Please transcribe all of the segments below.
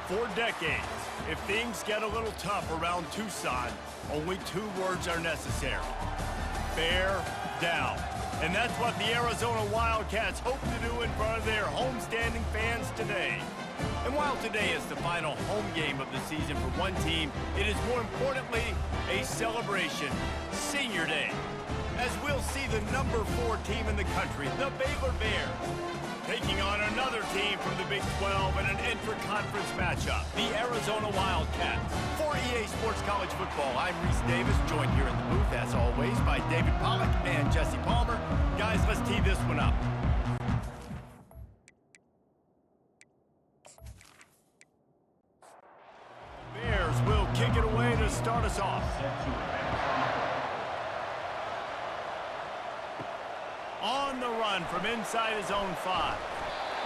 For decades, if things get a little tough around Tucson, only 2 words are necessary. Bear down. And that's what the Arizona Wildcats hope to do in front of their homestanding fans today. And while today is the final home game of the season for one team, it is more importantly a celebration, Senior Day, as we'll see the number 4 team in the country, the Baylor Bears, taking on another team from the Big 12 in an intra-conference matchup, the Arizona Wildcats. For EA Sports College Football, I'm Reese Davis, joined here in the booth, as always, by David Pollack and Jesse Palmer. Guys, let's tee this one up. Bears will kick it away to start us off. On the run from inside his own 5.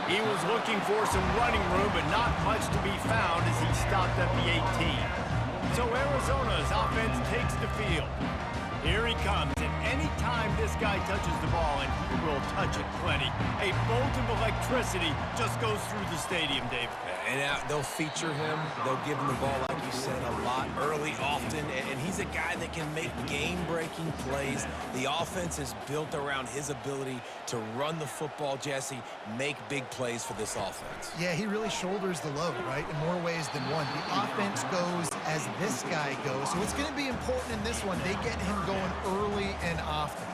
He was looking for some running room, but not much to be found as he stopped at the 18. So Arizona's offense takes the field. Here he comes, and any time this guy touches the ball, and he will touch it plenty, a bolt of electricity just goes through the stadium, Dave. And they'll feature him. They'll give him the ball, like you said, a lot, early, often. And he's a guy that can make game-breaking plays. The offense is built around his ability to run the football, Jesse, make big plays for this offense. Yeah, he really shoulders the load, right, in more ways than one. The offense goes as this guy goes. So it's going to be important in this one. They get him going early and often.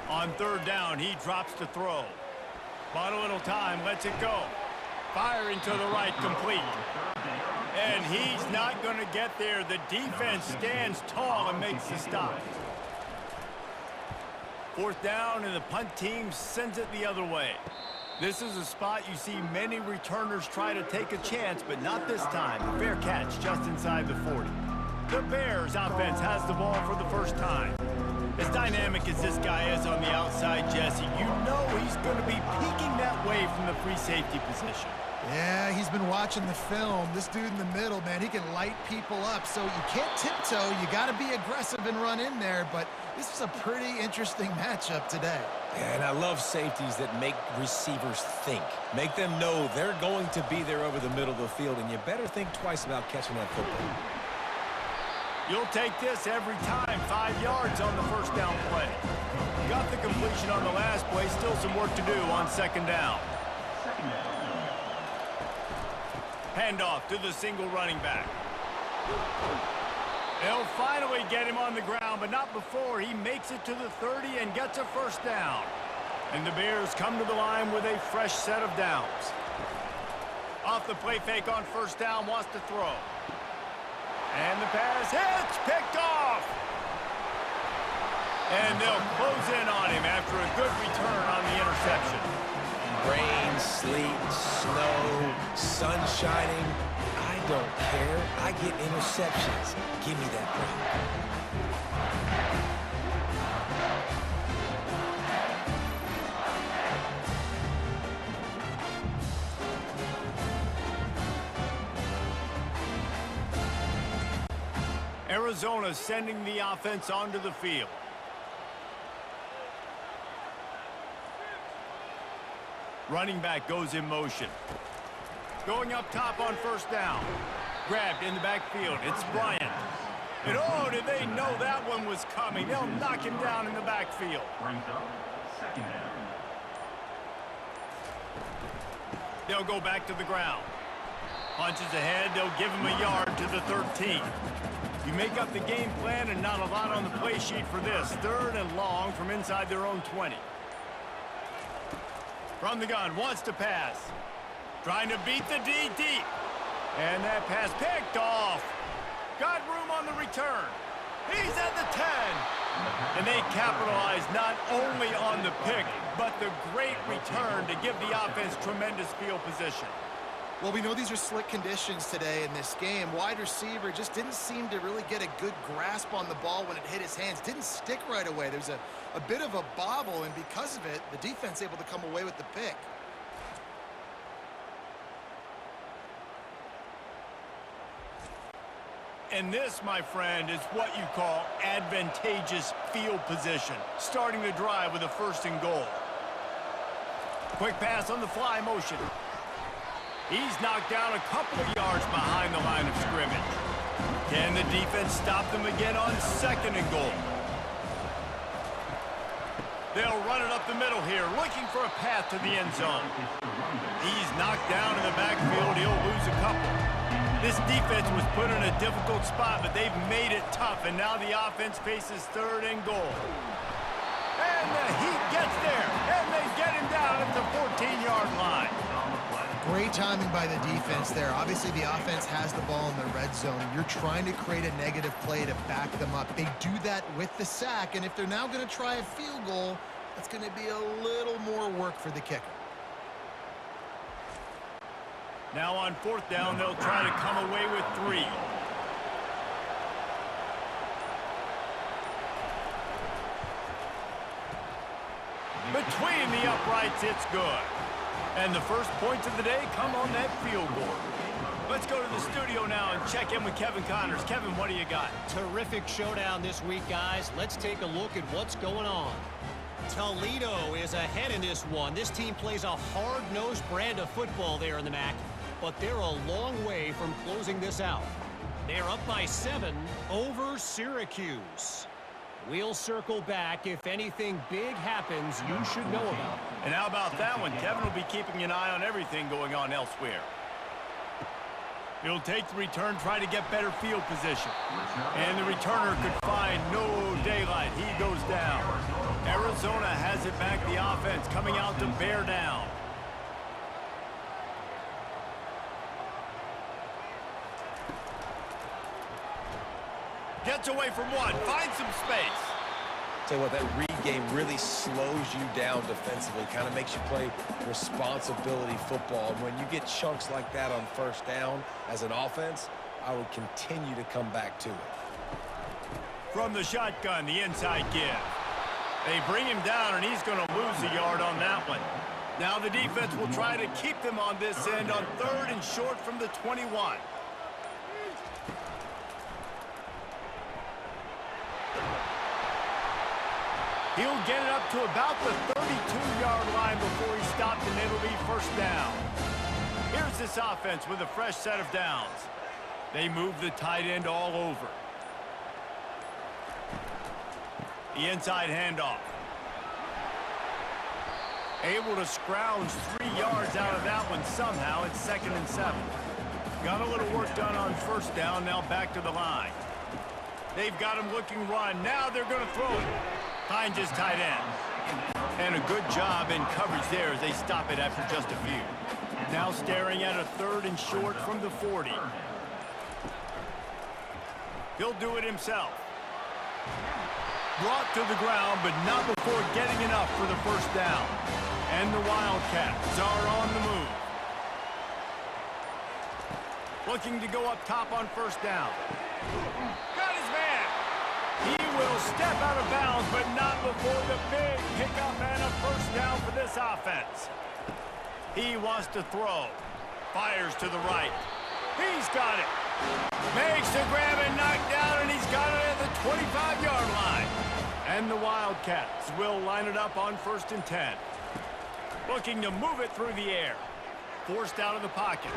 On 3rd down, he drops to throw. Bought a little time, lets it go. Firing to the right, complete. And he's not going to get there. The defense stands tall and makes the stop. 4th down, and the punt team sends it the other way. This is a spot you see many returners try to take a chance, but not this time. A fair catch just inside the 40. The Bears offense has the ball for the first time. As dynamic as this guy is on the outside, Jesse, you know he's going to be peeking that way from the free safety position. Yeah, he's been watching the film. This dude in the middle, man, he can light people up. So you can't tiptoe. You got to be aggressive and run in there. But this is a pretty interesting matchup today. Yeah, and I love safeties that make receivers think. Make them know they're going to be there over the middle of the field, and you better think twice about catching that football. You'll take this every time. 5 yards on the 1st down play. Got the completion on the last play. Still some work to do on 2nd down. Handoff to the single running back. They'll finally get him on the ground, but not before he makes it to the 30 and gets a 1st down. And the Bears come to the line with a fresh set of downs. Off the play fake on 1st down, wants to throw. And the pass hits, picked off. And they'll close in on him after a good return on the interception. Rain, sleet, snow, sun shining. I don't care. I get interceptions. Give me that ball. Arizona sending the offense onto the field. Running back goes in motion. Going up top on 1st down. Grabbed in the backfield. It's Bryant. And oh, did they know that one was coming. They'll knock him down in the backfield. They'll go back to the ground. Punches ahead. They'll give him a yard to the 13. You make up the game plan and not a lot on the play sheet for this. 3rd and long from inside their own 20. From the gun, wants to pass. Trying to beat the D deep. And that pass picked off. Got room on the return. He's at the 10. And they capitalize not only on the pick, but the great return to give the offense tremendous field position. Well, we know these are slick conditions today in this game. Wide receiver just didn't seem to really get a good grasp on the ball when it hit his hands. Didn't stick right away. There's a bit of a bobble, and because of it, the defense able to come away with the pick. And this, my friend, is what you call advantageous field position. Starting the drive with a 1st and goal. Quick pass on the fly motion. He's knocked down a couple of yards behind the line of scrimmage. Can the defense stop them again on 2nd and goal? They'll run it up the middle here, looking for a path to the end zone. He's knocked down in the backfield. He'll lose a couple. This defense was put in a difficult spot, but they've made it tough, and now the offense faces 3rd and goal. And the Heat gets there, and they get him down at the 14-yard line. Great timing by the defense there. Obviously, the offense has the ball in the red zone. You're trying to create a negative play to back them up. They do that with the sack, and if they're now going to try a field goal, that's going to be a little more work for the kicker. Now on 4th down, they'll try to come away with 3. Between the uprights, it's good. And the first points of the day come on that field goal. Let's go to the studio now and check in with Kevin Connors. Kevin, what do you got? Terrific showdown this week, guys. Let's take a look at what's going on. Toledo is ahead in this one. This team plays a hard-nosed brand of football there in the MAC, but they're a long way from closing this out. They're up by 7 over Syracuse. We'll circle back. If anything big happens, you should know about it. And how about that one? Kevin will be keeping an eye on everything going on elsewhere. He'll take the return, try to get better field position. And the returner could find no daylight. He goes down. Arizona has it back, the offense coming out to bear down. Gets away from one, finds some space. Tell you what, that read game really slows you down defensively, kind of makes you play responsibility football. And when you get chunks like that on 1st down as an offense, I would continue to come back to it. From the shotgun, the inside give. They bring him down, and he's going to lose a yard on that one. Now the defense will try to keep them on this end on 3rd and short from the 21. He'll get it up to about the 32-yard line before he stopped, and it'll be 1st down. Here's this offense with a fresh set of downs. They move the tight end all over. The inside handoff. Able to scrounge 3 yards out of that one somehow. It's 2nd and 7. Got a little work done on 1st down. Now back to the line. They've got him looking run. Now they're going to throw it. Finds his tight end. And a good job in coverage there as they stop it after just a few. Now staring at a 3rd and short from the 40. He'll do it himself. Brought to the ground, but not before getting enough for the 1st down. And the Wildcats are on the move. Looking to go up top on 1st down. Got his man. He will step out of bounds, but not before the big pickup and a 1st down for this offense. He wants to throw. Fires to the right. He's got it. Makes the grab and knocked down, and he's got it at the 25-yard line. And the Wildcats will line it up on 1st and 10. Looking to move it through the air. Forced out of the pocket.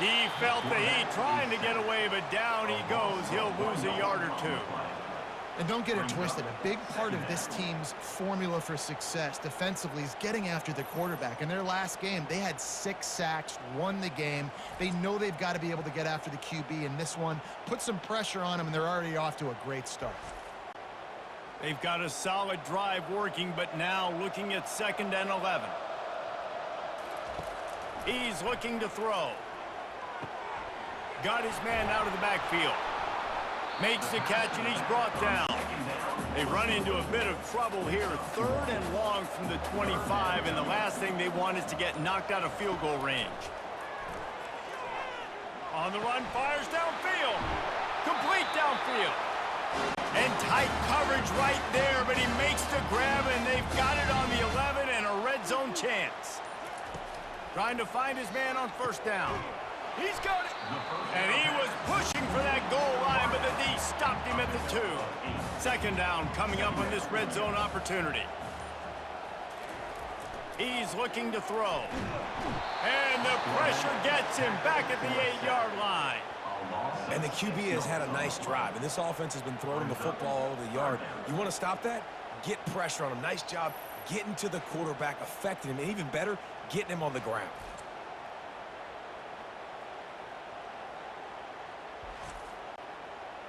He felt the heat trying to get away, but down he goes. He'll lose a yard or 2. And don't get it twisted. A big part of this team's formula for success defensively is getting after the quarterback. In their last game, they had 6 sacks, won the game. They know they've got to be able to get after the QB, and this one put some pressure on them, and they're already off to a great start. They've got a solid drive working, but now looking at 2nd and 11. He's looking to throw. Got his man out of the backfield. Makes the catch, and he's brought down. They run into a bit of trouble here. 3rd and long from the 25, and the last thing they want is to get knocked out of field goal range. On the run, fires downfield. Complete downfield. And tight coverage right there, but he makes the grab, and they've got it on the 11 and a red zone chance. Trying to find his man on 1st down. He's got it. And he was pushing for that goal line, but the D stopped him at the 2. 2nd down coming up on this red zone opportunity. He's looking to throw. And the pressure gets him back at the 8-yard line. And the QB has had a nice drive, and this offense has been throwing the football all over the yard. You want to stop that? Get pressure on him. Nice job getting to the quarterback, affecting him, and even better, getting him on the ground.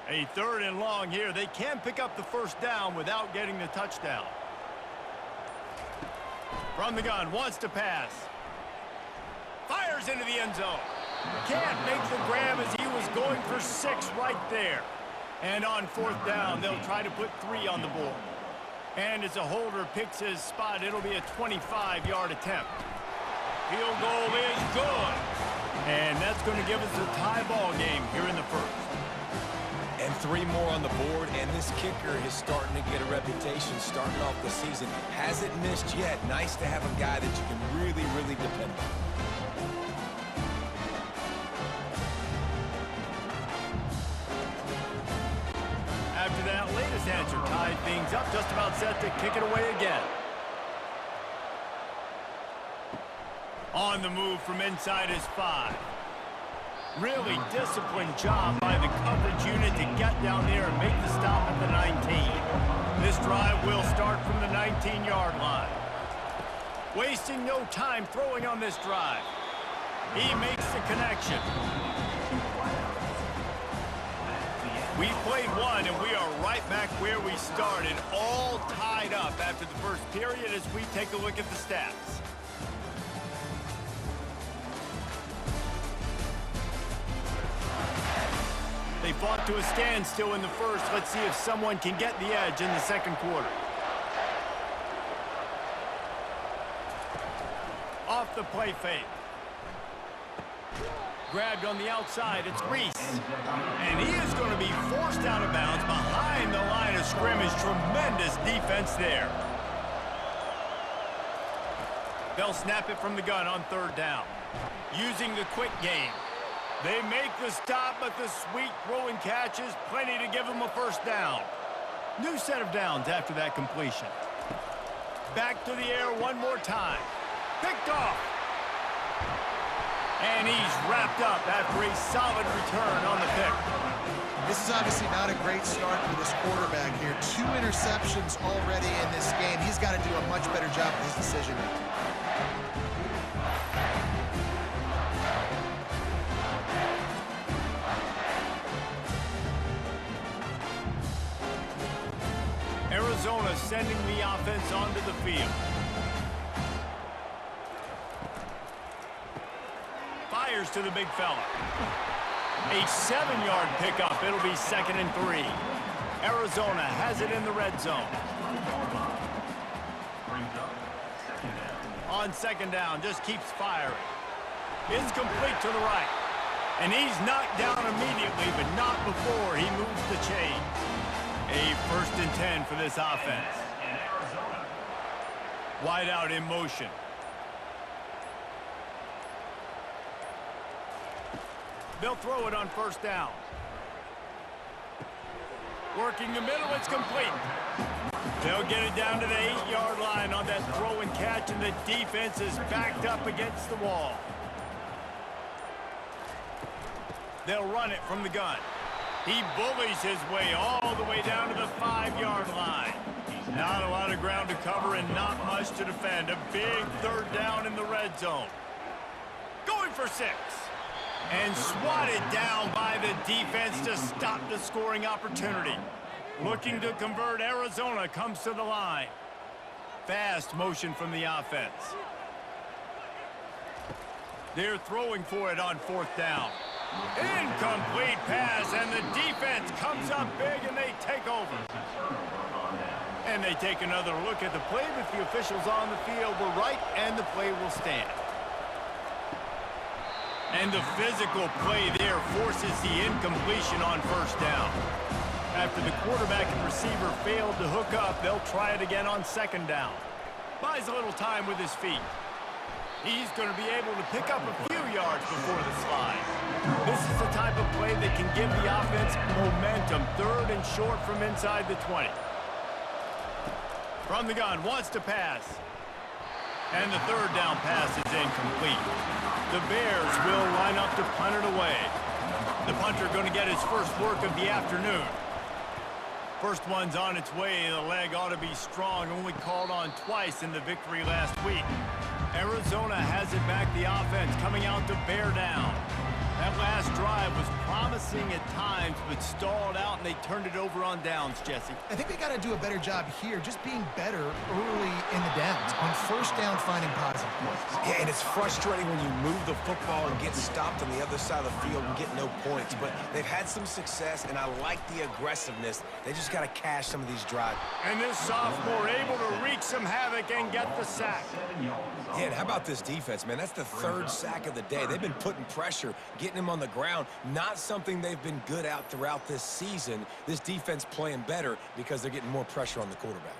A 3rd and long here. They can pick up the first down without getting the touchdown. From the gun, wants to pass. Fires into the end zone. Can't make the grab as he was going for 6 right there. And on 4th down, they'll try to put 3 on the board. And as a holder picks his spot, it'll be a 25-yard attempt. Field goal is good. And that's going to give us a tie ball game here in the first. And 3 more on the board, and this kicker is starting to get a reputation starting off the season. Hasn't missed yet. Nice to have a guy that you can really, really depend on. After that latest answer tied things up, just about set to kick it away again. On the move from inside his 5. Really disciplined job by the coverage unit to get down there and make the stop at the 19. This drive will start from the 19-yard line. Wasting no time throwing on this drive. He makes the connection. We've played one, and we are right back where we started, all tied up after the first period as we take a look at the stats. They fought to a standstill in the first. Let's see if someone can get the edge in the second quarter. Off the play fake. Grabbed on the outside. It's Reese. And he is going to be forced out of bounds behind the line of scrimmage. Tremendous defense there. They'll snap it from the gun on 3rd down. Using the quick game. They make the stop, but the sweet throw and catch is plenty to give them a first down. New set of downs after that completion. Back to the air one more time. Picked off. And he's wrapped up after a solid return on the pick. This is obviously not a great start for this quarterback here. 2 interceptions already in this game. He's got to do a much better job with his decision-making. Arizona sending the offense onto the field. Fires to the big fella. A 7-yard pickup. It'll be 2nd and 3. Arizona has it in the red zone. On 2nd down, just keeps firing. It's complete to the right. And he's knocked down immediately, but not before he moves the chains. A 1st and 10 for this offense. Wide out in motion. They'll throw it on 1st down. Working the middle, it's complete. They'll get it down to the 8-yard line on that throw and catch, and the defense is backed up against the wall. They'll run it from the gun. He bullies his way all the way down to the 5-yard line. Not a lot of ground to cover and not much to defend. A big 3rd down in the red zone. Going for 6. And swatted down by the defense to stop the scoring opportunity. Looking to convert. Arizona comes to the line. Fast motion from the offense. They're throwing for it on 4th down. Incomplete pass, and the defense comes up big, and they take over. And they take another look at the play, but the officials on the field were right, and the play will stand. And the physical play there forces the incompletion on 1st down. After the quarterback and receiver failed to hook up, they'll try it again on 2nd down. Buys a little time with his feet. He's going to be able to pick up a few yards before the slide. This is the type of play that can give the offense momentum. 3rd and short from inside the 20. From the gun, wants to pass. And the third down pass is incomplete. The Bears will line up to punt it away. The punter going to get his first work of the afternoon. First one's on its way. The leg ought to be strong. Only called on twice in the victory last week. Arizona has it back. The offense coming out to bear down. That last drive was promising at times, but stalled out, and they turned it over on downs, Jesse. I think they got to do a better job here, just being better early in the downs. On first down, finding positive points. Yeah, and it's frustrating when you move the football and get stopped on the other side of the field and get no points. But they've had some success, and I like the aggressiveness. They just got to cash some of these drives. And this sophomore able to wreak some havoc and get the sack. Yeah, and how about this defense, man? That's the third sack of the day. They've been putting pressure, getting him on the ground. Not something they've been good at throughout this season. This defense playing better because they're getting more pressure on the quarterback.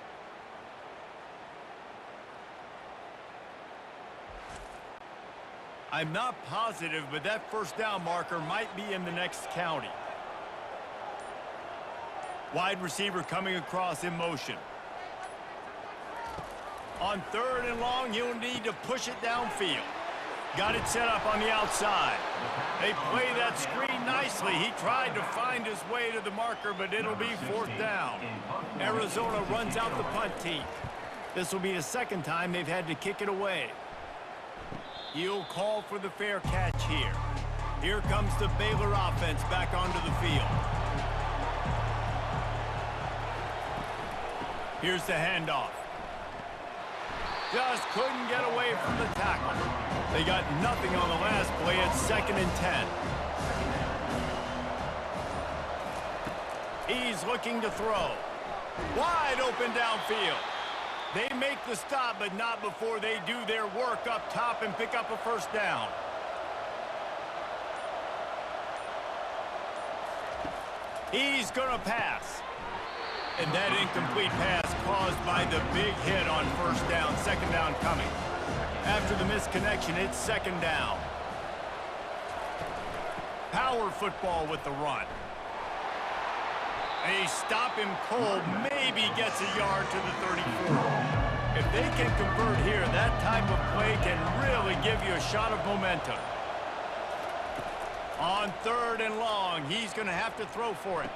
I'm not positive, but that first down marker might be in the next county. Wide receiver coming across in motion. On third and long, he'll need to push it downfield. Got it set up on the outside. They play that screen nicely. He tried to find his way to the marker, but it'll be fourth down. Arizona runs out the punt team. This will be the second time they've had to kick it away. He'll call for the fair catch here. Here comes the Baylor offense back onto the field. Here's the handoff. Just couldn't get away from the tackle. They got nothing on the last play. It's 2nd and 10. He's looking to throw. Wide open downfield. They make the stop, but not before they do their work up top and pick up a first down. He's going to pass. And that incomplete pass caused by the big hit on first down. Second down coming. After the misconnection, it's second down. Power football with the run. They stop him cold, maybe gets a yard to the 34. If they can convert here, that type of play can really give you a shot of momentum. On third and long, he's going to have to throw for it.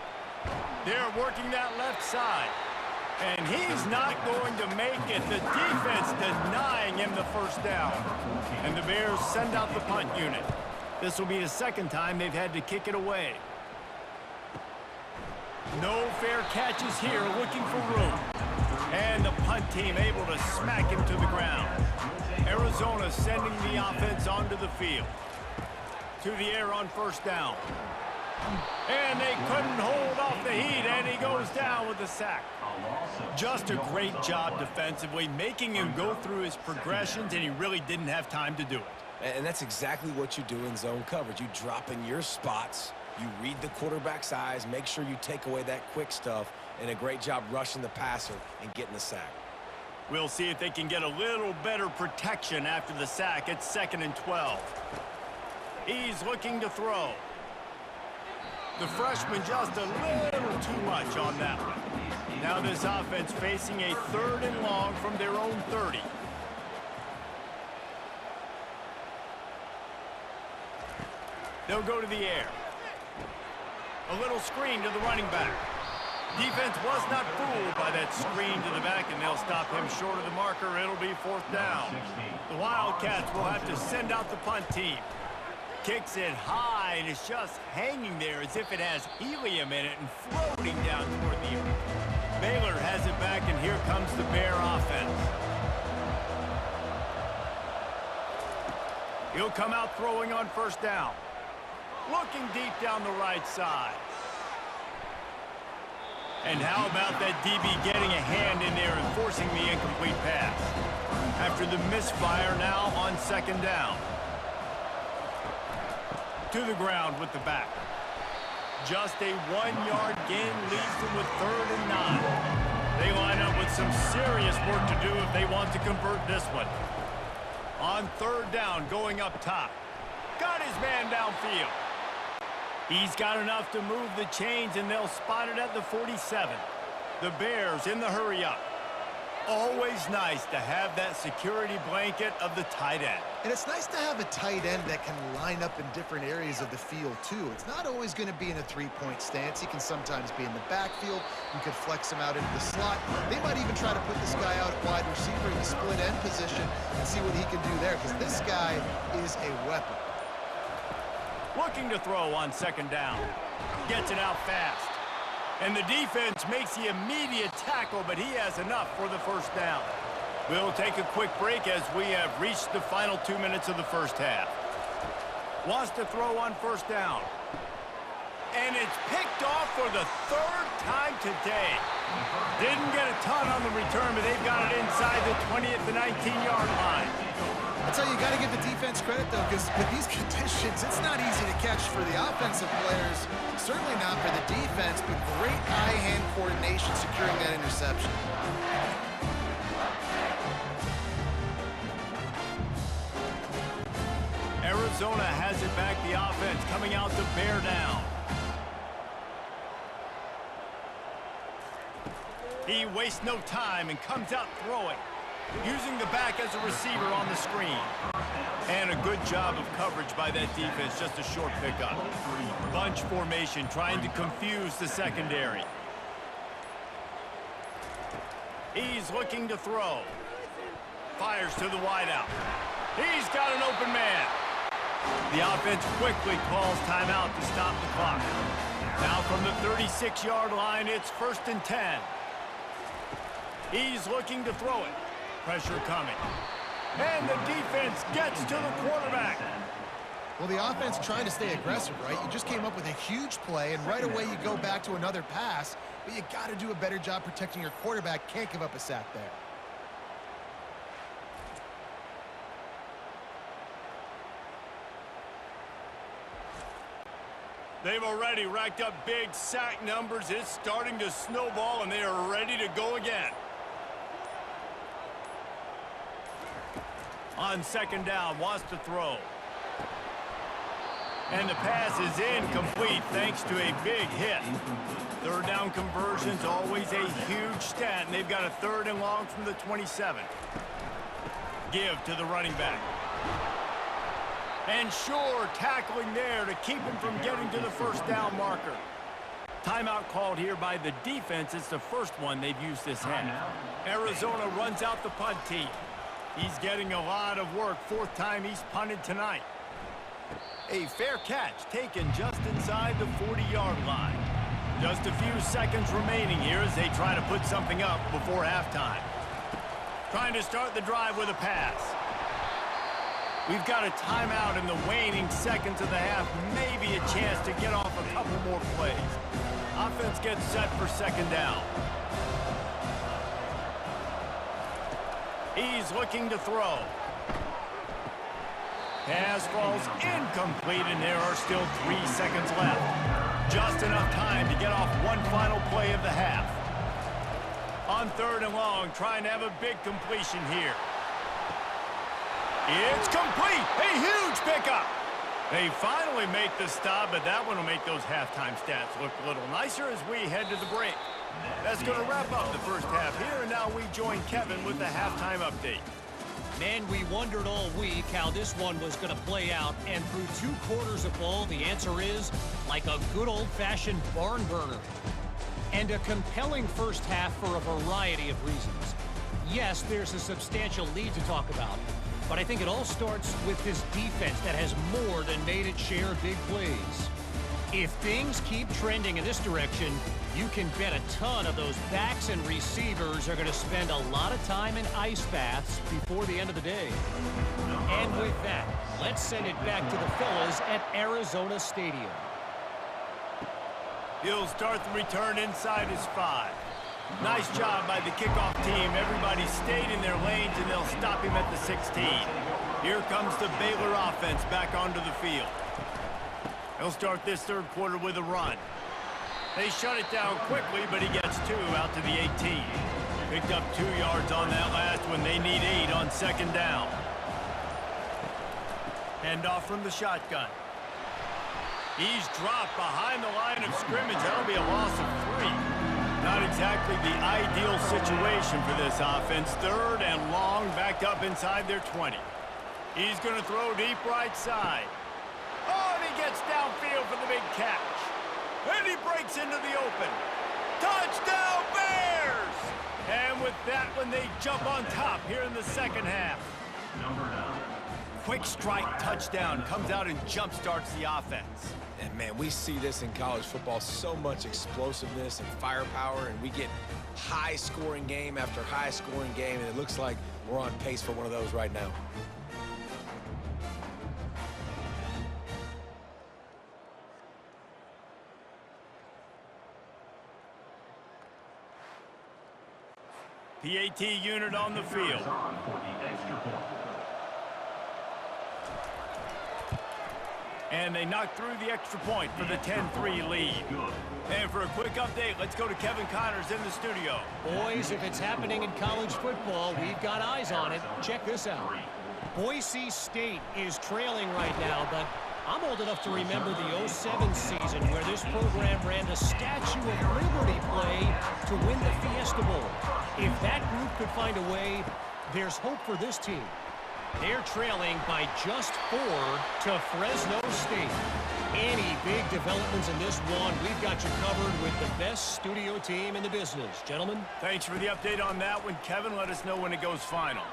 They're working that left side. And he's not going to make it. The defense denying him the first down. And the Bears send out the punt unit. This will be the second time they've had to kick it away. No fair catches here, looking for room. And the punt team able to smack him to the ground. Arizona sending the offense onto the field. To the air on first down. And they couldn't hold off the heat, and he goes down with the sack. Just a great job defensively, making him go through his progressions, and he really didn't have time to do it. And that's exactly what you do in zone coverage. You drop in your spots, you read the quarterback's eyes, make sure you take away that quick stuff, and a great job rushing the passer and getting the sack. We'll see if they can get a little better protection after the sack. It's 2nd and 12. He's looking to throw. The freshman just a little too much on that one. Now this offense facing a third and long from their own 30. They'll go to the air. A little screen to the running back. Defense was not fooled by that screen to the back, and they'll stop him short of the marker. It'll be fourth down. The Wildcats will have to send out the punt team. Kicks it high, and it's just hanging there as if it has helium in it and floating down toward the earth. Baylor has it back, and here comes the Bear offense. He'll come out throwing on first down. Looking deep down the right side. And how about that DB getting a hand in there and forcing the incomplete pass? After the misfire, now on second down. To the ground with the back. Just a 1-yard gain leaves them with 3rd and 9. They line up with some serious work to do if they want to convert this one. On third down, going up top. Got his man downfield. He's got enough to move the chains, and they'll spot it at the 47. The Bears in the hurry up. always nice to have that security blanket of the tight end. And it's nice to have a tight end that can line up in different areas of the field, too. It's not always going to be in a three-point stance. He can sometimes be in the backfield. You could flex him out into the slot. They might even try to put this guy out at wide receiver in the split end position and see what he can do there, because this guy is a weapon. Looking to throw on second down. Gets it out fast. And the defense makes the immediate tackle, but he has enough for the first down. We'll take a quick break as we have reached the final 2 minutes of the first half. Wants to throw on first down. And it's picked off for the third time today. Didn't get a ton on the return, but they've got it inside the 20 at the 19-yard line. I tell you, you got to give the defense credit, though, because with these conditions, it's not easy to catch for the offensive players. Certainly not for the defense, but great eye-hand coordination securing that interception. Arizona has it back, the offense coming out to bear down. He wastes no time and comes out throwing, using the back as a receiver on the screen. And a good job of coverage by that defense, just a short pickup. Bunch formation, trying to confuse the secondary. He's looking to throw. Fires to the wideout. He's got an open man. The offense quickly calls timeout to stop the clock. Now from the 36-yard line, it's 1st and 10. He's looking to throw it. Pressure coming. And the defense gets to the quarterback. Well, the offense trying to stay aggressive, right? You just came up with a huge play, and right away you go back to another pass, but you got to do a better job protecting your quarterback. Can't give up a sack there. They've already racked up big sack numbers. It's starting to snowball, and they are ready to go again. On second down, wants to throw. And the pass is incomplete thanks to a big hit. Third down conversion's always a huge stat, and they've got a 3rd and long from the 27. Give to the running back. And sure, tackling there to keep him from getting to the first down marker. Timeout called here by the defense. It's the first one they've used this half. Arizona runs out the punt team. He's getting a lot of work. 4th time he's punted tonight. A fair catch taken just inside the 40-yard line. Just a few seconds remaining here as they try to put something up before halftime. Trying to start the drive with a pass. We've got a timeout in the waning seconds of the half. Maybe a chance to get off a couple more plays. Offense gets set for second down. He's looking to throw. Pass falls incomplete, and there are still 3 seconds left. Just enough time to get off one final play of the half. On 3rd and long, trying to have a big completion here. It's complete! A huge pickup! They finally make the stop, but that one will make those halftime stats look a little nicer as we head to the break. That's going to wrap up the first half here, and now we join Kevin with the halftime update. Man, we wondered all week how this one was going to play out, and through 2 quarters of ball, the answer is like a good old-fashioned barn burner. And a compelling first half for a variety of reasons. Yes, there's a substantial lead to talk about, but I think it all starts with this defense that has more than made its share of big plays. If things keep trending in this direction, you can bet a ton of those backs and receivers are going to spend a lot of time in ice baths before the end of the day. And with that, let's send it back to the fellas at Arizona Stadium. He'll start the return inside his 5. Nice job by the kickoff team. Everybody stayed in their lanes, and they'll stop him at the 16. Here comes the Baylor offense back onto the field. He'll start this 3rd quarter with a run. They shut it down quickly, but he gets 2 out to the 18. Picked up 2 yards on that last one. They need 8 on second down. Handoff from the shotgun. He's dropped behind the line of scrimmage. That'll be a loss of 3. Not exactly the ideal situation for this offense. Third and long, backed up inside their 20. He's going to throw deep right side. Oh, and he gets downfield for the big catch. And he breaks into the open. Touchdown, Bears! And with that one, they jump on top here in the second half. Quick strike touchdown comes out and jump starts the offense. And, man, we see this in college football, so much explosiveness and firepower, and we get high-scoring game after high-scoring game, and it looks like we're on pace for one of those right now. PAT unit on the field. And they knock through the extra point for the 10-3 lead. And for a quick update, let's go to Kevin Connors in the studio. Boys, if it's happening in college football, we've got eyes on it. Check this out. Boise State is trailing right now, but I'm old enough to remember the 07 season where this program ran the Statue of Liberty play to win the Fiesta Bowl. If that group could find a way, there's hope for this team. They're trailing by just 4 to Fresno State. Any big developments in this one, we've got you covered with the best studio team in the business. Gentlemen. Thanks for the update on that one, Kevin. Let us know when it goes final.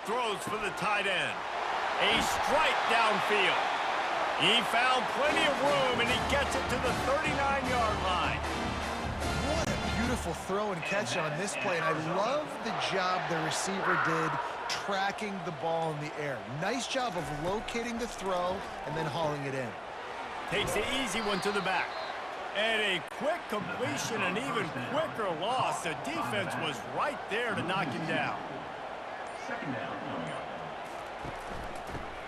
Throws for the tight end. A strike downfield. He found plenty of room, and he gets it to the 39-yard line. What a beautiful throw and catch on this play, and I love the job the receiver did tracking the ball in the air. Nice job of locating the throw and then hauling it in. Takes the easy one to the back. And a quick completion, an even quicker loss. The defense was right there to knock him down.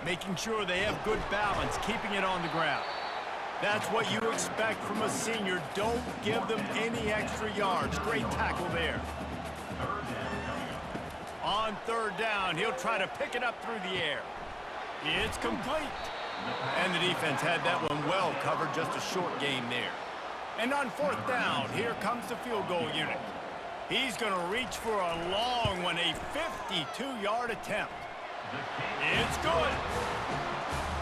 Making sure they have good balance, keeping it on the ground. That's what you expect from a senior. Don't give them any extra yards. Great tackle there. On third down, he'll try to pick it up through the air. It's complete. And the defense had that one well covered, just a short gain there. And on fourth down, here comes the field goal unit. He's going to reach for a long one, a 52-yard attempt. It's good.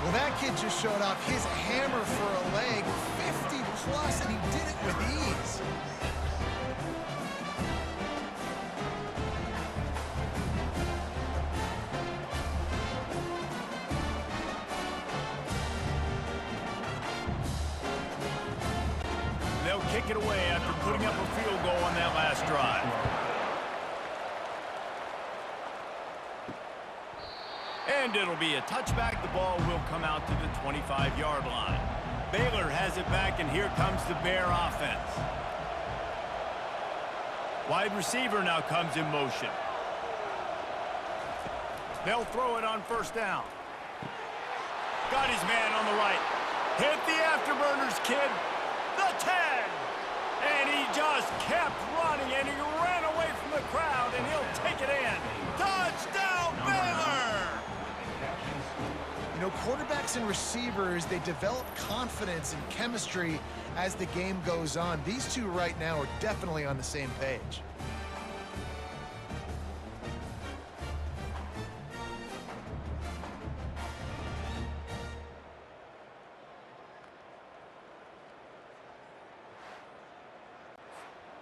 Well, that kid just showed off his hammer for a leg, 50-plus, and he did it with ease. They'll kick it away after putting up a field goal on that last drive. And it'll be a touchback. The ball will come out to the 25-yard line. Baylor has it back, and here comes the Bear offense. Wide receiver now comes in motion. They'll throw it on first down. Got his man on the right. Hit the afterburners, kid. The 10. And he just kept running, and he ran away from the crowd, and he'll take it in. Touchdown, Baylor! You know, quarterbacks and receivers, they develop confidence and chemistry as the game goes on. These two right now are definitely on the same page.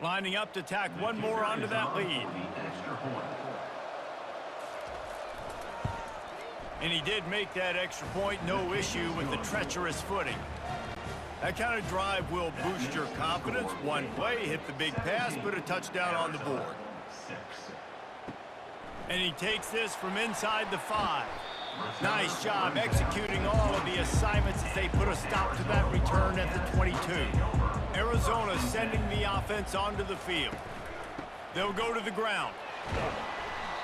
Lining up to tack one more onto that lead. And he did make that extra point, no issue with the treacherous footing. That kind of drive will boost your confidence. One play, hit the big pass, put a touchdown on the board. And he takes this from inside the 5. Nice job executing all of the assignments as they put a stop to that return at the 22. Arizona sending the offense onto the field. They'll go to the ground.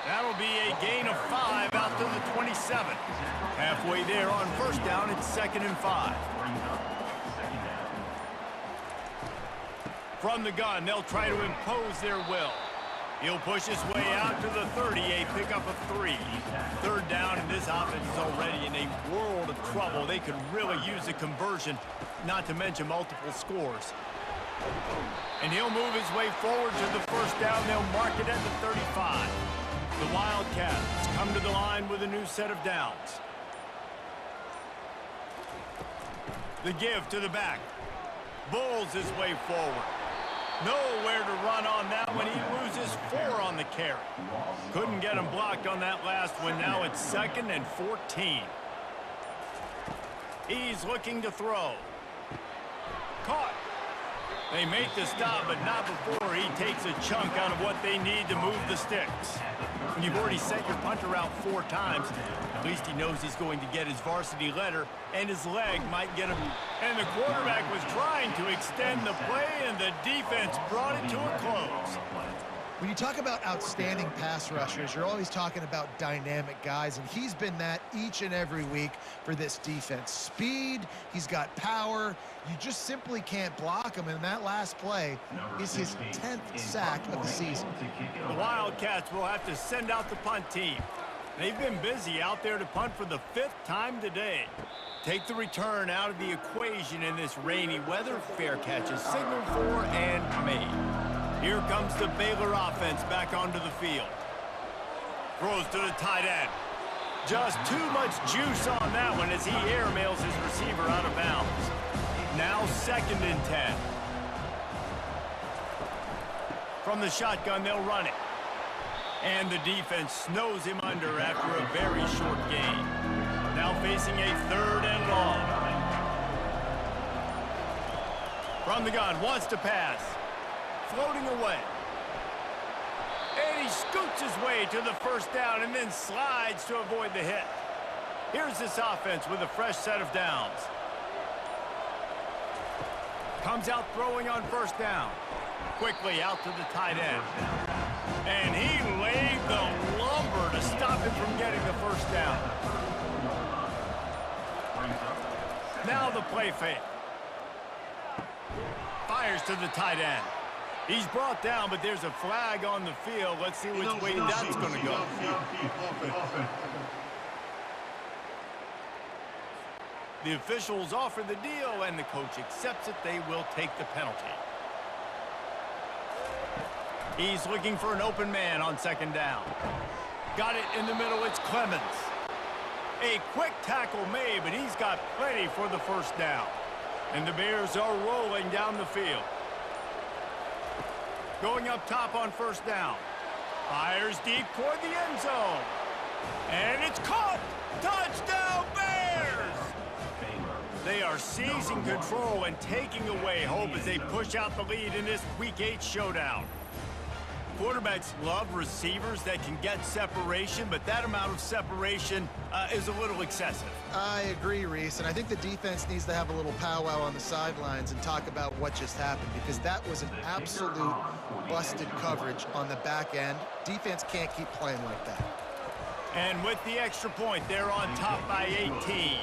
That'll be a gain of 5 out to the 27. Halfway there on first down, it's 2nd and 5. From the gun, they'll try to impose their will. He'll push his way out to the 30, a pickup of 3. Third down, and this offense is already in a world of trouble. They could really use a conversion, not to mention multiple scores. And he'll move his way forward to the first down. They'll mark it at the 35. The Wildcats come to the line with a new set of downs. The give to the back. Bulls his way forward. Nowhere to run on that one. He loses 4 on the carry. Couldn't get him blocked on that last one. Now it's 2nd and 14. He's looking to throw. Caught. They make the stop, but not before he takes a chunk out of what they need to move the sticks. When you've already sent your punter out 4 times, at least he knows he's going to get his varsity letter, and his leg might get him. And the quarterback was trying to extend the play, and the defense brought it to a close. When you talk about outstanding pass rushers, you're always talking about dynamic guys, and he's been that each and every week for this defense. Speed, he's got power. You just simply can't block him, and that last play is his 10th sack of the season. The Wildcats will have to send out the punt team. They've been busy out there to punt for the 5th time today. Take the return out of the equation in this rainy weather. Fair catch is signaled for and made. Here comes the Baylor offense back onto the field. Throws to the tight end. Just too much juice on that one as he airmails his receiver out of bounds. Now 2nd and 10. From the shotgun, they'll run it. And the defense snows him under after a very short gain. Now facing a 3rd and long. From the gun, wants to pass. Floating away. And he scoots his way to the first down and then slides to avoid the hit. Here's this offense with a fresh set of downs. Comes out throwing on first down. Quickly out to the tight end. And he laid the lumber to stop him from getting the first down. Now the play fake. Fires to the tight end. He's brought down, but there's a flag on the field. Let's see which way that's going to go. The officials offer the deal, and the coach accepts it. They will take the penalty. He's looking for an open man on 2nd down. Got it in the middle. It's Clemens. A quick tackle made, but he's got plenty for the first down. And the Bears are rolling down the field. Going up top on first down. Fires deep toward the end zone. And it's caught! Touchdown, Bears! They are seizing control and taking away hope as they push out the lead in this Week 8 showdown. Quarterbacks love receivers that can get separation, but that amount of separation is a little excessive. I agree, Reese, and I think the defense needs to have a little powwow on the sidelines and talk about what just happened, because that was an absolute busted coverage on the back end. Defense can't keep playing like that. And with the extra point, they're on top by 18.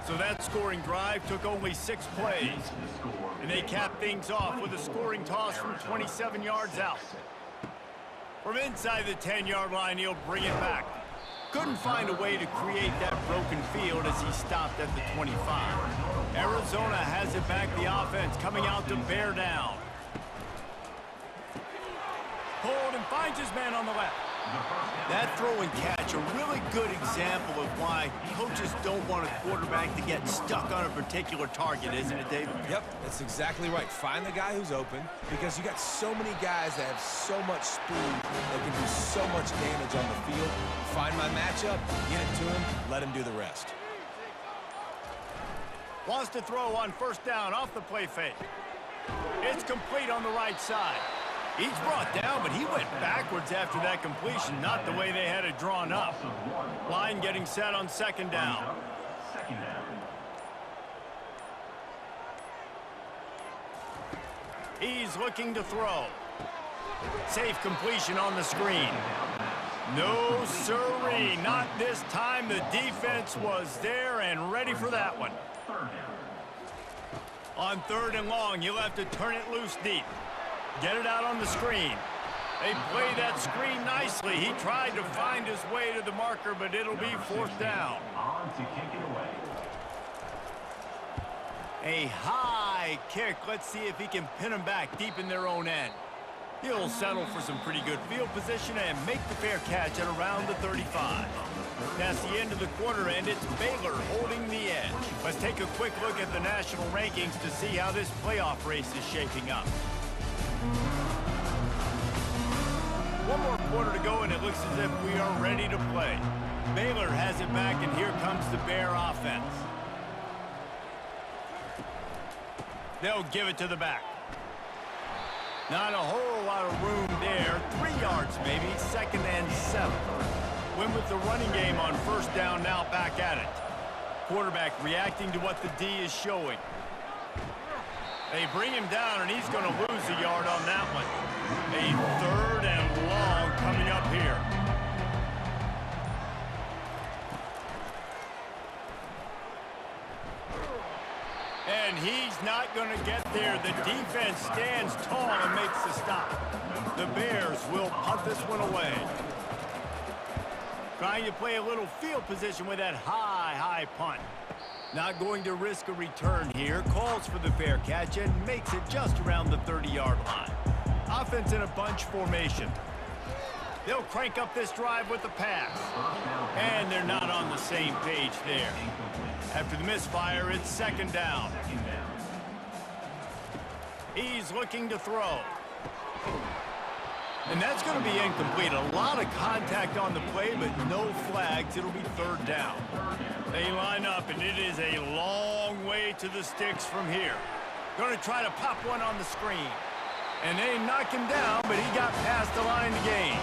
So that scoring drive took only 6 plays. And they cap things off with a scoring toss from 27 yards out. From inside the 10-yard line, he'll bring it back. Couldn't find a way to create that broken field as he stopped at the 25. Arizona has it back, the offense coming out to bear down. Pulled and finds his man on the left. That throw and catch, a really good example of why coaches don't want a quarterback to get stuck on a particular target, isn't it, Dave? Yep, that's exactly right. Find the guy who's open, because you got so many guys that have so much speed that can do so much damage on the field. Find my matchup, get it to him, let him do the rest. Wants to throw on first down off the play fake. It's complete on the right side. He's brought down, but he went backwards after that completion, not the way they had it drawn up. Line getting set on 2nd down. He's looking to throw. Safe completion on the screen. No sirree, not this time. The defense was there and ready for that one. On 3rd and long, you'll have to turn it loose deep. Get it out on the screen. They play that screen nicely. He tried to find his way to the marker, but it'll be 4th down. A high kick. Let's see if he can pin them back deep in their own end. He'll settle for some pretty good field position and make the fair catch at around the 35. That's the end of the quarter, and it's Baylor holding the edge. Let's take a quick look at the national rankings to see how this playoff race is shaping up. One more quarter to go, and it looks as if we are ready to play. Baylor has it back, and here comes the Bear offense. They'll give it to the back. Not a whole lot of room there. 3 yards maybe, 2nd and 7. Win with the running game on first down, now back at it. Quarterback reacting to what the D is showing. They bring him down, and he's going to lose a yard on that one. A 3rd and long coming up here. And he's not going to get there. The defense stands tall and makes the stop. The Bears will punt this one away. Trying to play a little field position with that high punt. Not going to risk a return here. Calls for the fair catch and makes it just around the 30-yard line. Offense in a bunch formation. They'll crank up this drive with the pass. And they're not on the same page there. After the misfire, it's 2nd down. He's looking to throw. And that's going to be incomplete. A lot of contact on the play, but no flags. It'll be 3rd down. They line up, and it is a long way to the sticks from here. Going to try to pop one on the screen. And they knock him down, but he got past the line to gain.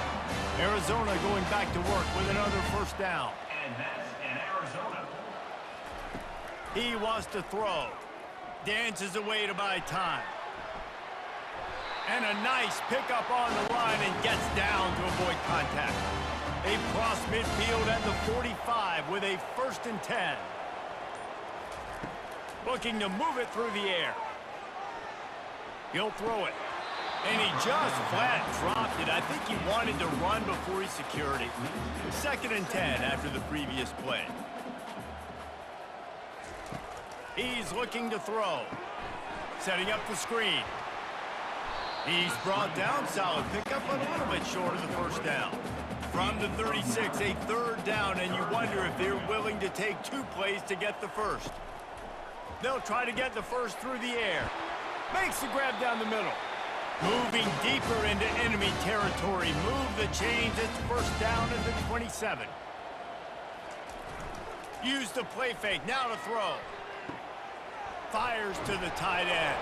Arizona going back to work with another 1st down. And that's in Arizona. He wants to throw. Dances away to buy time. And a nice pickup on the line and gets down to avoid contact. They cross midfield at the 45 with a 1st and 10. Looking to move it through the air. He'll throw it. And he just flat dropped it. I think he wanted to run before he secured it. 2nd and 10 after the previous play. He's looking to throw. Setting up the screen. He's brought down, solid pickup, but a little bit short of the 1st down. From the 36, a 3rd down, and you wonder if they're willing to take 2 plays to get the 1st. They'll try to get the 1st through the air. Makes the grab down the middle. Moving deeper into enemy territory. Move the chains. It's 1st down at the 27. Use the play fake. Now to throw. Fires to the tight end.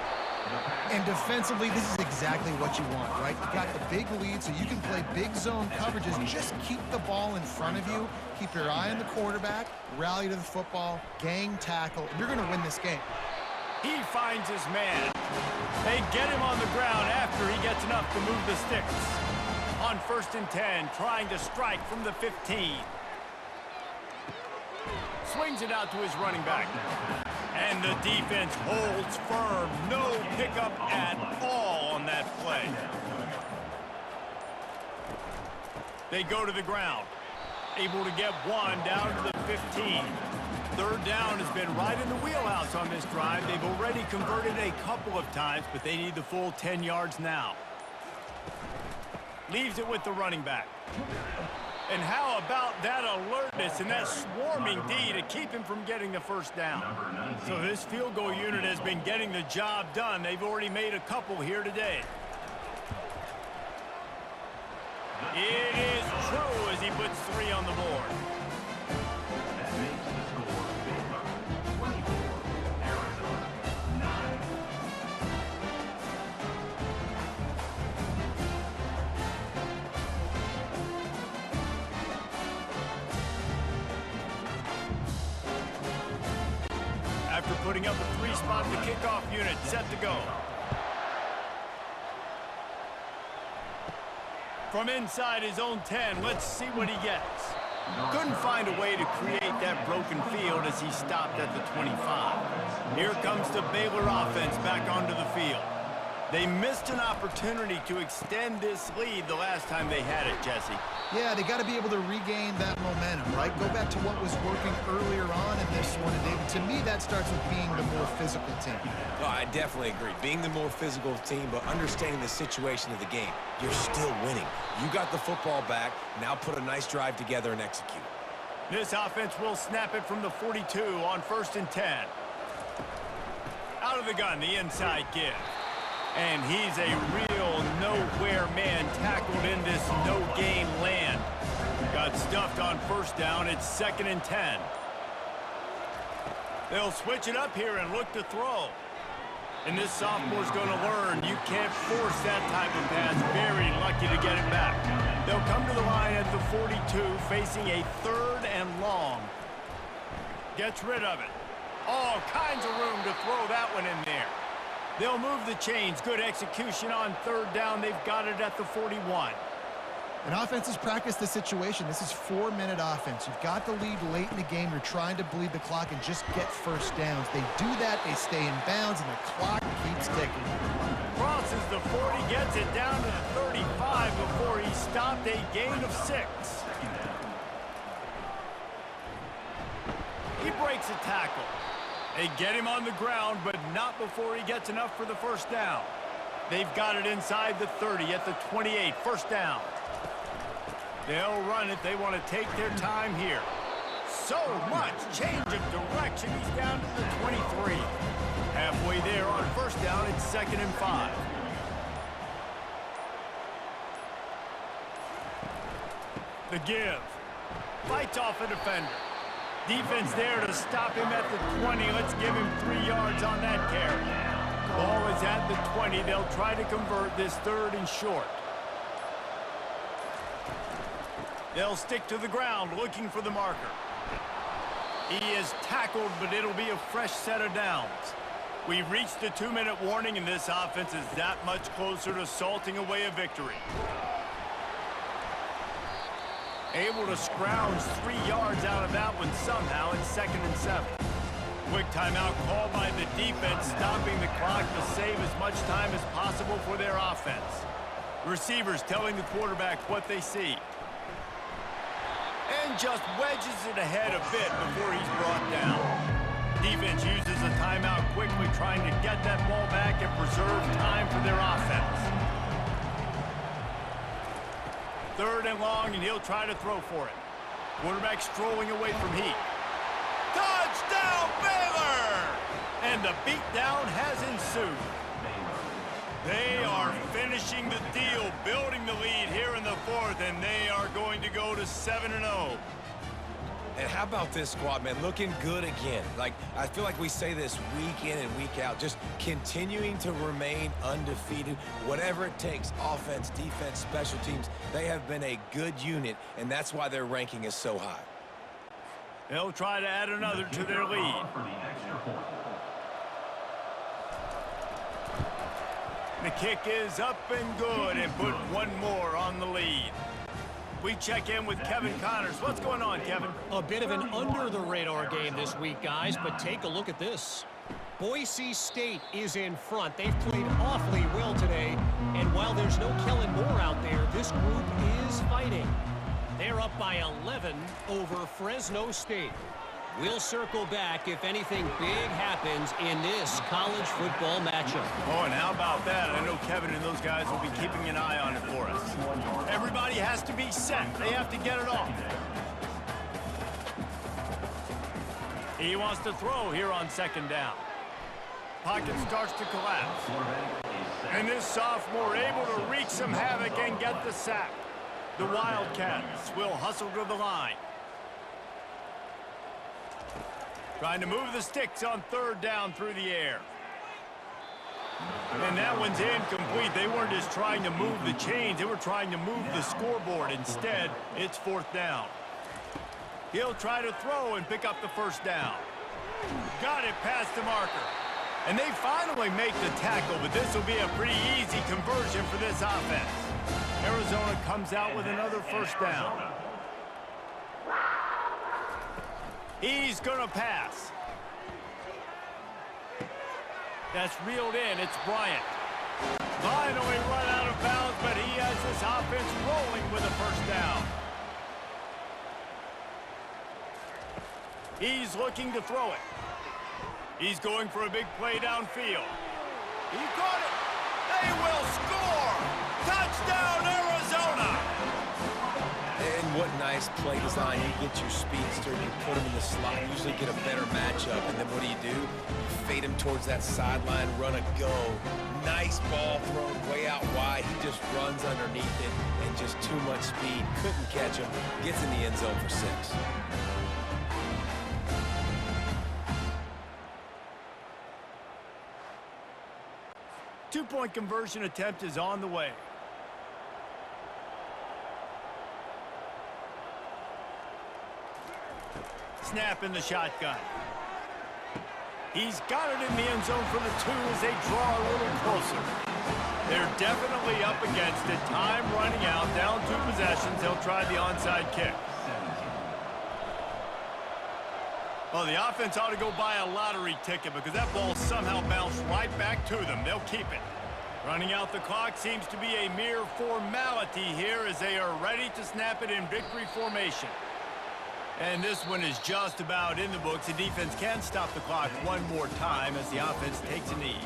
And defensively, this is exactly what you want, right? You got the big lead, so you can play big zone coverages. Just keep the ball in front of you. Keep your eye on the quarterback. Rally to the football. Gang tackle. You're going to win this game. He finds his man. They get him on the ground after he gets enough to move the sticks. On 1st and 10, trying to strike from the 15. Swings it out to his running back. And the defense holds firm. No pickup at all on that play. They go to the ground. Able to get one down to the 15. 3rd down has been right in the wheelhouse on this drive. They've already converted a couple of times, but they need the full 10 yards now. Leaves it with the running back. And how about that alertness and that swarming D to keep him from getting the 1st down? So this field goal unit has been getting the job done. They've already made a couple here today. It is true as he puts 3 on the board. That makes the score Baylor 24, Arizona 9. After putting up a 3-spot, the kickoff unit set to go. From inside his own 10, let's see what he gets. Couldn't find a way to create that broken field as he stopped at the 25. Here comes the Baylor offense back onto the field. They missed an opportunity to extend this lead the last time they had it, Jesse. Yeah, they got to be able to regain that momentum, right? Go back to what was working earlier on in this one. And David, to me, that starts with being the more physical team. No, I definitely agree. Being the more physical team, but understanding the situation of the game. You're still winning. You got the football back. Now put a nice drive together and execute. This offense will snap it from the 42 on 1st and 10. Out of the gun, the inside give. And he's a real nowhere man tackled in this no-gain land. Got stuffed on 1st down. It's 2nd and 10. They'll switch it up here and look to throw. And this sophomore's going to learn you can't force that type of pass. Very lucky to get it back. They'll come to the line at the 42, facing a 3rd and long. Gets rid of it. All kinds of room to throw that one in there. They'll move the chains. Good execution on 3rd down. They've got it at the 41. And offenses practice the situation. This is 4-minute offense. You've got the lead late in the game. You're trying to bleed the clock and just get 1st downs. They do that, they stay in bounds, and the clock keeps ticking. Crosses the 40, gets it down to the 35 before he stopped a gain of 6. He breaks a tackle. They get him on the ground, but not before he gets enough for the 1st down. They've got it inside the 30 at the 28, 1st down. They'll run it. They want to take their time here. So much change of direction. He's down to the 23. Halfway there on 1st down, it's 2nd and 5. The give. Fights off a defender. Defense there to stop him at the 20. Let's give him 3 yards on that carry. Ball is at the 20. They'll try to convert this 3rd and short. They'll stick to the ground looking for the marker. He is tackled, but it'll be a fresh set of downs. We've reached the 2-minute warning, and this offense is that much closer to salting away a victory. Able to scrounge 3 yards out of that one somehow. It's 2nd and 7. Quick timeout called by the defense, stopping the clock to save as much time as possible for their offense. Receivers telling the quarterback what they see. And just wedges it ahead a bit before he's brought down. Defense uses a timeout quickly, trying to get that ball back and preserve time for their offense. 3rd and long, and he'll try to throw for it. Quarterback strolling away from Heat. Touchdown, Baylor! And the beatdown has ensued. They are finishing the deal, building the lead here in the 4th, and they are going to go to 7-0. And how about this squad, man? Looking good again. Like, I feel like we say this week in and week out, just continuing to remain undefeated. Whatever it takes, offense, defense, special teams, they have been a good unit, and that's why their ranking is so high. They'll try to add another to their lead. The kick is up and good, and put one more on the lead. We check in with Kevin Connors. What's going on, Kevin? A bit of an under-the-radar game this week, guys, but take a look at this. Boise State is in front. They've played awfully well today, and while there's no Kellen Moore out there, this group is fighting. They're up by 11 over Fresno State. We'll circle back if anything big happens in this college football matchup. Oh, and how about that? I know Kevin and those guys will be keeping an eye on it for us. Everybody has to be set. They have to get it off. He wants to throw here on 2nd down. Pocket starts to collapse. And this sophomore able to wreak some havoc and get the sack. The Wildcats will hustle to the line. Trying to move the sticks on 3rd down through the air. And that one's incomplete. They weren't just trying to move the chains. They were trying to move the scoreboard. Instead, it's 4th down. He'll try to throw and pick up the 1st down. Got it past the marker. And they finally make the tackle, but this will be a pretty easy conversion for this offense. Arizona comes out with another 1st down. He's going to pass. That's reeled in. It's Bryant. Finally run out of bounds, but he has this offense rolling with a 1st down. He's looking to throw it. He's going for a big play downfield. He got it. They will score. Touchdown, Arizona. And what nice play design. You get your speedster, you put him in the slot, usually get a better matchup. And then what do? You fade him towards that sideline, run a go. Nice ball thrown way out wide. He just runs underneath it and just too much speed. Couldn't catch him. Gets in the end zone for 6. Two-point conversion attempt is on the way. Snap in the shotgun. He's got it in the end zone for the 2 as they draw a little closer. They're definitely up against it. Time running out. Down 2 possessions. They'll try the onside kick. Well, the offense ought to go buy a lottery ticket because that ball somehow bounced right back to them. They'll keep it. Running out the clock seems to be a mere formality here as they are ready to snap it in victory formation. And this one is just about in the books. The defense can stop the clock one more time as the offense takes a knee.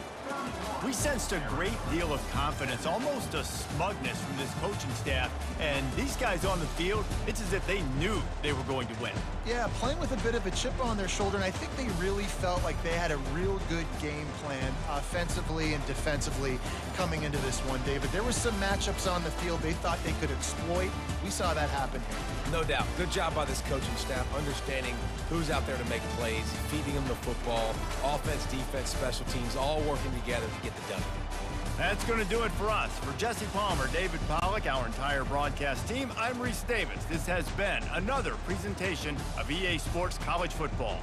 We sensed a great deal of confidence, almost a smugness from this coaching staff. And these guys on the field, it's as if they knew they were going to win. Yeah, playing with a bit of a chip on their shoulder, and I think they really felt like they had a real good game plan offensively and defensively coming into this one, David. There were some matchups on the field they thought they could exploit. We saw that happen here. No doubt. Good job by this coaching staff, understanding who's out there to make plays, feeding them the football, offense, defense, special teams, all working together to get the W. That's going to do it for us. For Jesse Palmer, David Pollack, our entire broadcast team, I'm Reese Davis. This has been another presentation of EA Sports College Football.